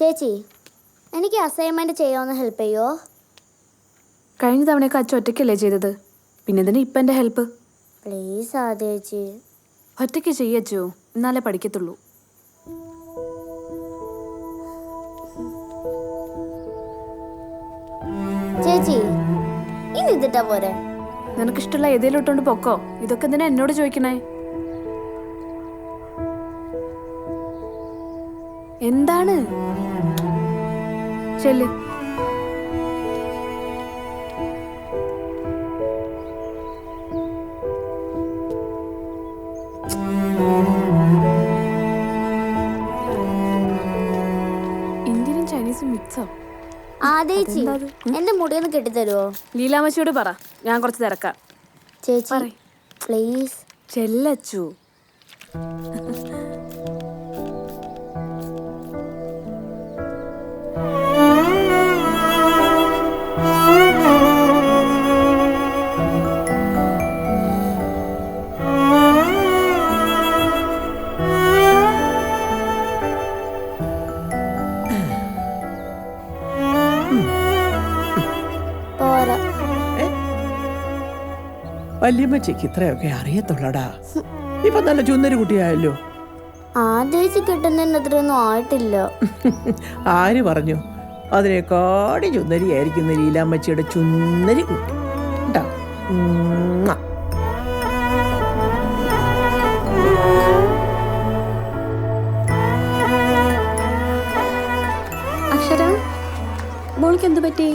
ചേച്ചി, എനിക്ക് അസൈൻമെൻറ്റ് ചെയ്യാമെന്ന് ഹെൽപ്പ് ചെയ്യുമോ? കഴിഞ്ഞ തവണയൊക്കെ അച്ഛൻ ഒറ്റയ്ക്കല്ലേ ചെയ്തത്, പിന്നെ ഇതിന് ഇപ്പം എൻ്റെ ഹെൽപ്പ്. പ്ലീസ് ചേച്ചി. ഒറ്റയ്ക്ക് ചെയ്യച്ചോ, എന്നാലേ പഠിക്കത്തുള്ളൂ. ചേച്ചി, ഇനി ഇതിട്ടാ പോരെ? നിനക്കിഷ്ടമുള്ള ഏതേലും ഇട്ടോണ്ട് പൊക്കോ. ഇതൊക്കെ എന്തിനാ എന്നോട് ചോദിക്കണേ? എന്താണ്? ചെല്ല്. ഇന്ത്യനും ചൈനീസും മിക്സോ? ചേച്ചി, എന്റെ മുടിയൊന്ന് കെട്ടിത്തരുമോ? ലീലാമച്ചിയോട് പറ, ഞാൻ കുറച്ച് തിരക്കാം. ചേച്ചി പ്ലീസ്. ചെല്ലച്ചു. വല്യമ്മച്ചേക്ക് ഇത്രയൊക്കെ അറിയത്തുള്ളടാ. ഇപ്പൊ നല്ല ചുന്നരി കുട്ടിയായല്ലോ. ചേച്ചി കിട്ടുന്നതിന് അത്രയൊന്നും ആയിട്ടില്ല. ആര് പറഞ്ഞു? അതിനേക്കാടി ചുന്നരിയായിരിക്കുന്ന ലീലാമ്മച്ചിയുടെ ചുന്നരി കുട്ടി കേട്ടോ. അക്ഷര, മോൾക്ക് എന്ത് പറ്റി?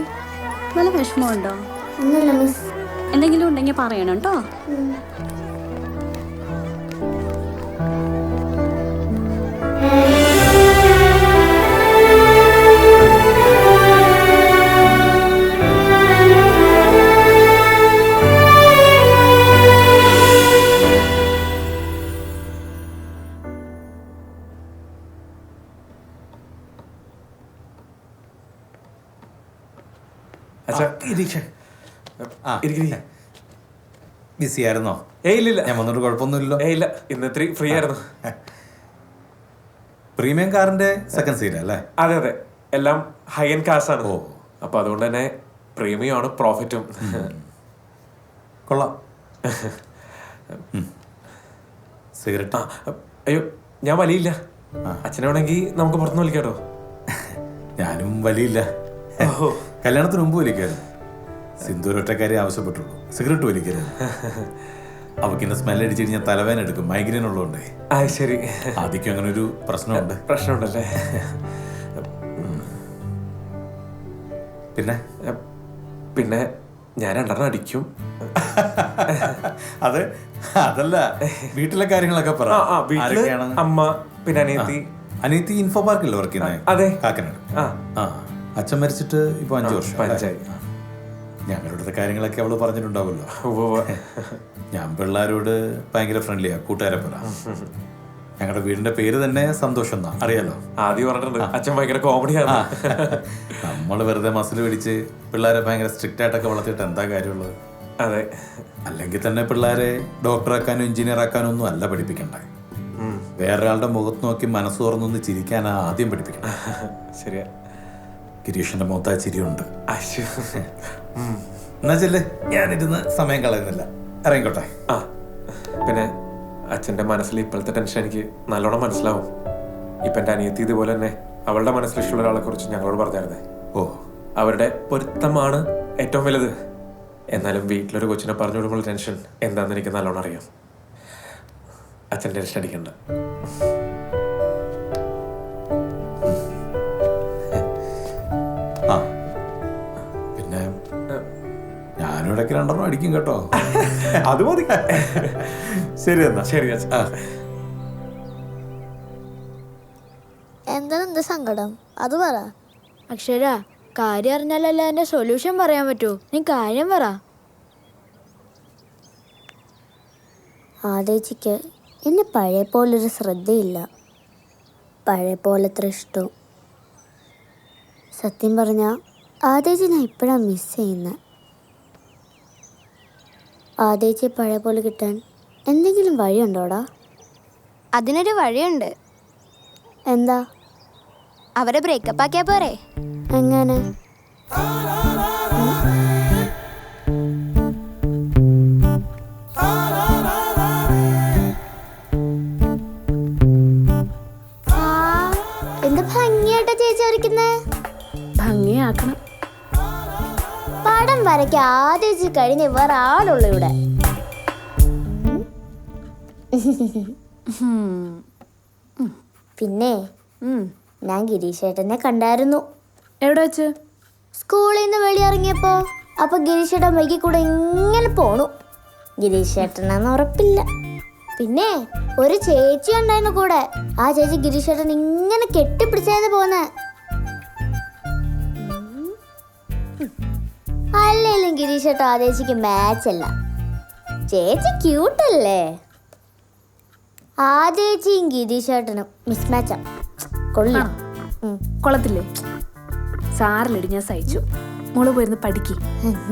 നല്ല വിഷമമുണ്ടോ? ഒന്നുമില്ല മിസ്. എന്തെങ്കിലും ഉണ്ടെങ്കിൽ പറയണം കേട്ടോ. ബിസി ആയിരുന്നോ? ഇല്ല, ഞാൻ വന്നിട്ട് കുഴപ്പമൊന്നുമില്ലല്ലോ. ഇല്ല, ഇന്ന് ഇത്തിരി ഫ്രീ ആയിരുന്നു. പ്രീമിയം കാറിന്റെ സെക്കൻഡ് സീറ്റ് അല്ലേ? അതെ അതെ, എല്ലാം ഹൈ എൻഡ് കാർസ് ആണ്. അപ്പൊ അതുകൊണ്ട് തന്നെ പ്രീമിയം ആണ് പ്രോഫിറ്റും. കൊള്ളാം. സിഗരറ്റ്? അയ്യോ, ഞാൻ വലിയില്ല. അച്ഛനാണെങ്കിൽ നമുക്ക് പുറത്തുനിന്ന് വലിക്കാട്ടോ. ഞാനും വലിയില്ല. കല്യാണത്തിന് മുമ്പ് വലിക്കായിരുന്നു. സിന്ദൂരൊറ്റക്കാരെ ആവശ്യപ്പെട്ടുള്ളൂ, സിഗരറ്റ് വലിക്കരുത്. അവക്കിന്റെ സ്മെല്ലടിച്ച് കഴിഞ്ഞാൽ തലവേന എടുക്കും, മൈഗ്രെയിൻ ഉള്ളതുകൊണ്ടേ. ശരി, ആദ്യം അങ്ങനെ ഒരു പ്രശ്നമുണ്ടല്ലേ? പിന്നെ പിന്നെ ഞാൻ 2 അടിക്കും. അതല്ല, വീട്ടിലെ കാര്യങ്ങളൊക്കെ പറ. അമ്മ, പിന്നെ അനിയത്തി ഇൻഫോ പാർക്കിൽ വർക്ക് ചെയ്യുന്നത്. അതെ, കാക്കനാട്. അച്ഛൻ മരിച്ചിട്ട് ഇപ്പൊ 5 വർഷം. ഞങ്ങളുടെ കാര്യങ്ങളൊക്കെ അവള് പറഞ്ഞിട്ടുണ്ടാവുമല്ലോ. ഞാൻ പിള്ളേരോട് ഭയങ്കര ഫ്രണ്ട്ലിയാ, കൂട്ടുകാരെ പോലെ. ഞങ്ങളുടെ വീടിന്റെ പേര് തന്നെ സന്തോഷം എന്നാ, അറിയാലോ. ആദ്യം പറഞ്ഞിട്ടുണ്ട് അച്ഛൻ ഭയങ്കര കോമഡിയാണ്. നമ്മള് വെറുതെ മസിൽ പിടിച്ച് പിള്ളേരെ ഭയങ്കര സ്ട്രിക്റ്റ് ആയിട്ടൊക്കെ വളർത്തിയിട്ട് എന്താ കാര്യമുള്ളത്? അതെ, അല്ലെങ്കിൽ തന്നെ പിള്ളേരെ ഡോക്ടറാക്കാനും എഞ്ചിനീയർ ആക്കാനും ഒന്നും അല്ല പഠിപ്പിക്കണ്ടേ. വേറൊരാളുടെ മുഖത്ത് നോക്കി മനസ്സ് തുറന്നൊന്ന് ചിരിക്കാനാ ആദ്യം പഠിപ്പിക്കണം. ശരിയാ. ഗിരീഷിന്റെ മുഖത്ത് ആ ചിരിയുണ്ട്. എന്നാ ചെല്ലേ, ഞാനിരുന്ന് സമയം കളയുന്നില്ല, ഇറങ്ങിക്കോട്ടെ. പിന്നെ അച്ഛൻ്റെ മനസ്സിൽ ഇപ്പോഴത്തെ ടെൻഷൻ എനിക്ക് നല്ലോണം മനസ്സിലാവും. ഇപ്പം എൻ്റെ അനിയത്തി ഇതുപോലെ തന്നെ അവളുടെ മനസ്സിലിഷ്ടമുള്ള ഒരാളെ കുറിച്ച് ഞങ്ങളോട് പറഞ്ഞായിരുന്നേ. അവരുടെ പൊരുത്തമാണ് ഏറ്റവും വലുത്. എന്നാലും വീട്ടിലൊരു കൊച്ചിനെ പറഞ്ഞു കൊടുക്കുമ്പോൾ ടെൻഷൻ എന്താണെന്ന് എനിക്ക് നല്ലോണം അറിയാം. അച്ഛൻ ടെൻഷൻ അടിക്കണ്ട. പിന്നെ ഞാനും ഇടയ്ക്ക് 2 അടിക്കും കേട്ടോ. അത് മതി. ശരി എന്നാ. ശരി. എന്ത് സങ്കടം അത് പറ. അക്ഷര, കാര്യം അറിഞ്ഞാലല്ല എന്റെ സൊല്യൂഷൻ പറയാൻ പറ്റൂ. നീ കാര്യം പറ. ചേച്ചിക്ക് എന്നെ പഴയ പോലൊരു ശ്രദ്ധയില്ല, പഴയ പോലത്ര ഇഷ്ടവും. സത്യം പറഞ്ഞാൽ ചേച്ചി ഞാൻ ഇപ്പോഴാണ് മിസ് ചെയ്യുന്നത്. ചേച്ചി പഴയ പോലെ കിട്ടാൻ എന്തെങ്കിലും വഴിയുണ്ടോടാ? അതിനൊരു വഴിയുണ്ട്. എന്താ? അവരെ ബ്രേക്കപ്പ് ആക്കിയാ പോരെ? എങ്ങനെ? എന്ത് ഭംഗിയായിട്ടാ ചേച്ചി വരയ്ക്കുന്നേ. ഭംഗിയാക്കണം. പടം വരയ്ക്ക് ആദ്യം വെച്ച് കഴിഞ്ഞ് വേറെ ആളുള്ളൂ ഇവിടെ. പിന്നെ ഞാൻ ഗിരീഷേട്ടനെ കണ്ടായിരുന്നു. എവിടെ വെച്ച്? സ്കൂളിൽ നിന്ന് വെളിയിറങ്ങിയപ്പോ. അപ്പൊ ഗിരീഷേട്ടൻ വൈകി കൂടെ ഇങ്ങനെ പോണു. ഗിരീഷേട്ടനാന്ന് ഉറപ്പില്ല. പിന്നെ ഒരു ചേച്ചി ഉണ്ടായിരുന്നു കൂടെ. ആ ചേച്ചി ഗിരീഷേട്ടൻ ഇങ്ങനെ കെട്ടിപ്പിടിച്ചായിരുന്നു പോന്നെ. അല്ലേലും ഗിരീഷേട്ടൻ ആ ചേച്ചിക്ക് മാച്ച് അല്ല. ചേച്ചി ക്യൂട്ടല്ലേ. ആ ചേച്ചിയും ഗിരീഷേട്ടനും മിസ് മാച്ചാ. കൊള്ളാം. കൊള്ളത്തില്ലേ? സാറിലിടി, ഞാൻ സഹിച്ചു. മോള് പോയിരുന്ന് പഠിക്ക്.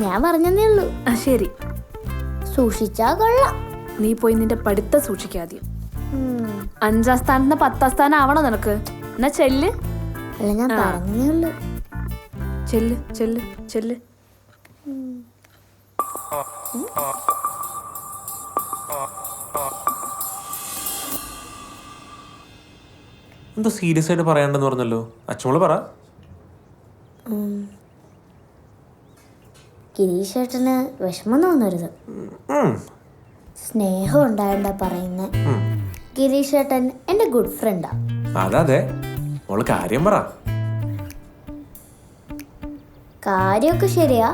ഞാൻ പറഞ്ഞതേ ഉള്ളൂ. ശരി, സൂക്ഷിച്ചാ കൊള്ളാം. നീ പോയി നിന്റെ പഠിത്തം സൂക്ഷിക്കാദ്യം. 5ാം സ്ഥാനത്ത് 10ാം സ്ഥാനം ആവണോ നിനക്ക്? എന്നാ ചെല്ല്. അല്ല, ഞാൻ പറഞ്ഞതേ ഉള്ളൂ. ചെല്ല് ചെല്ല് ചെല്ല്. എന്തോ സീരിയസ് ആയിട്ട് പറയാണ്ടെന്ന് പറഞ്ഞല്ലോ. അച്ഛനോട് പറ. ഗിരീഷേട്ടന് വിഷമം തോന്നരുത്. സ്നേഹം ഉണ്ടായണ്ടാ പറയുന്നേ. ഗിരീഷേട്ടൻ എന്റെ ഗുഡ് ഫ്രണ്ടാ. അതെ, മോള് കാര്യം പറ. കാര്യമൊക്കെ ശരിയാ.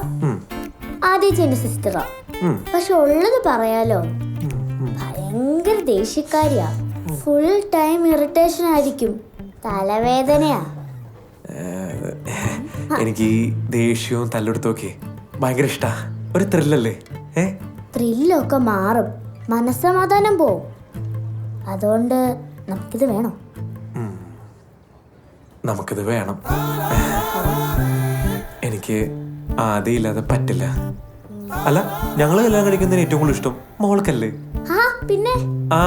ആദ്യം എന്റെ സിസ്റ്ററാ. പക്ഷെ ഉള്ളത് പറയാലോ, ഭയങ്കര ദേഷ്യക്കാരിയാ. ഫുൾ ടൈം ഇറിറ്റേഷൻ ആയിരിക്കും. തലവേദനയാ. എനിക്ക് ഈ ദേഷ്യവും തല്ലെടുത്തൊക്കെ ഭയങ്കര ഇഷ്ടാ. ഒരു ത്രില്ലല്ലേ? ത്രില്ലൊക്കെ മാറും, മനസ്സമാധാനം പോവും. അതുകൊണ്ട് നമുക്കിത് വേണം. നമുക്കിത് വേണം. എനിക്ക് ആദ്യം ഇല്ലാതെ പറ്റില്ല. അല്ല, ഞങ്ങള് കല്യാണം കഴിക്കുന്നതിന് ഏറ്റവും കൂടുതൽ ഇഷ്ടം മോൾക്കല്ലേ? പിന്നെ ആ